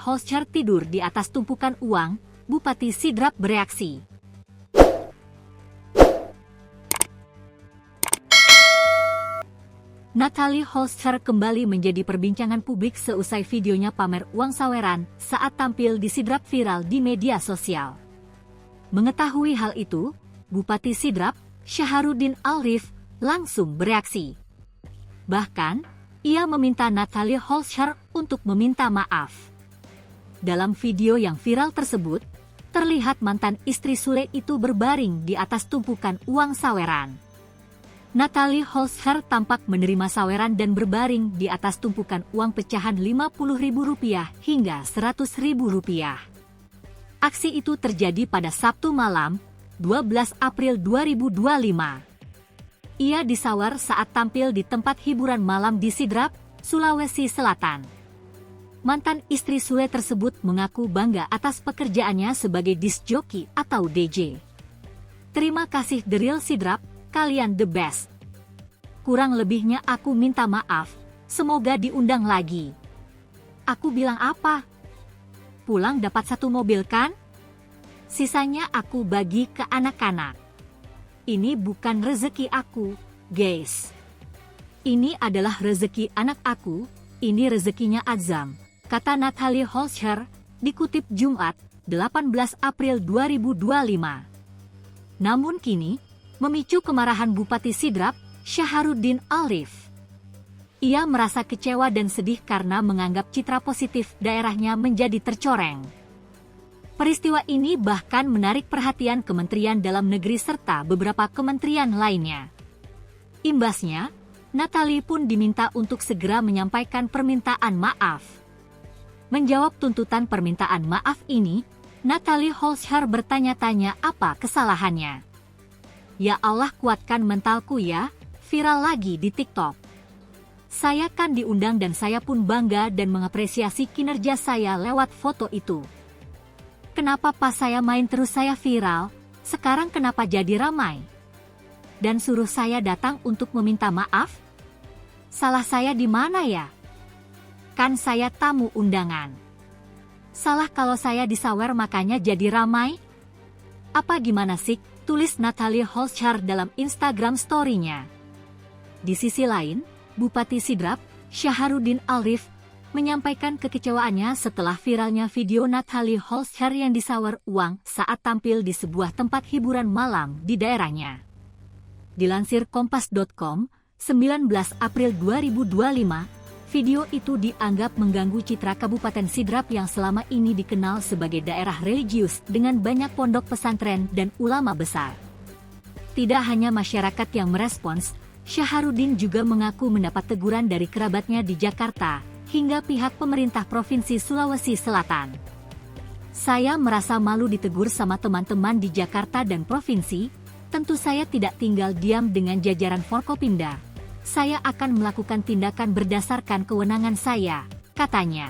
Holscher tidur di atas tumpukan uang, Bupati Sidrap bereaksi. Natalie Holscher kembali menjadi perbincangan publik seusai videonya pamer uang saweran saat tampil di Sidrap viral di media sosial. Mengetahui hal itu, Bupati Sidrap, Syaharuddin Alrif, langsung bereaksi. Bahkan, ia meminta Natalie Holscher untuk meminta maaf. Dalam video yang viral tersebut, terlihat mantan istri Sule itu berbaring di atas tumpukan uang saweran. Natalie Holscher tampak menerima saweran dan berbaring di atas tumpukan uang pecahan Rp50.000 hingga Rp100.000. Aksi itu terjadi pada Sabtu malam, 12 April 2025. Ia disawar saat tampil di tempat hiburan malam di Sidrap, Sulawesi Selatan. Mantan istri Sule tersebut mengaku bangga atas pekerjaannya sebagai disc jockey atau DJ. "Terima kasih The Real Sidrap, kalian the best. Kurang lebihnya aku minta maaf, semoga diundang lagi." Aku bilang apa? Pulang dapat 1 mobil kan? Sisanya aku bagi ke anak-anak. Ini bukan rezeki aku, guys. Ini adalah rezeki anak aku, ini rezekinya Azam, kata Natalie Holscher, dikutip Jumat, 18 April 2025. Namun kini, memicu kemarahan Bupati Sidrap, Syaharuddin Alrif. Ia merasa kecewa dan sedih karena menganggap citra positif daerahnya menjadi tercoreng. Peristiwa ini bahkan menarik perhatian Kementerian Dalam Negeri serta beberapa kementerian lainnya. Imbasnya, Natalie pun diminta untuk segera menyampaikan permintaan maaf. Menjawab tuntutan permintaan maaf ini, Natalie Holscher bertanya-tanya apa kesalahannya. "Ya Allah, kuatkan mentalku ya," viral lagi di TikTok. "Saya kan diundang dan saya pun bangga dan mengapresiasi kinerja saya lewat foto itu. Kenapa pas saya main terus saya viral, sekarang kenapa jadi ramai? Dan suruh saya datang untuk meminta maaf? Salah saya di mana ya? Kan saya tamu undangan. Salah kalau saya disawer makanya jadi ramai? Apa gimana sih?" tulis Natalie Holscher dalam Instagram story-nya. Di sisi lain, Bupati Sidrap, Syaharuddin Alrif, menyampaikan kekecewaannya setelah viralnya video Natalie Holscher yang disawar uang saat tampil di sebuah tempat hiburan malam di daerahnya. Dilansir Kompas.com, 19 April 2025, video itu dianggap mengganggu citra Kabupaten Sidrap yang selama ini dikenal sebagai daerah religius dengan banyak pondok pesantren dan ulama besar. Tidak hanya masyarakat yang merespons, Syaharuddin juga mengaku mendapat teguran dari kerabatnya di Jakarta, hingga pihak pemerintah Provinsi Sulawesi Selatan. "Saya merasa malu ditegur sama teman-teman di Jakarta dan Provinsi, tentu saya tidak tinggal diam dengan jajaran Forkopimda. Saya akan melakukan tindakan berdasarkan kewenangan saya," katanya.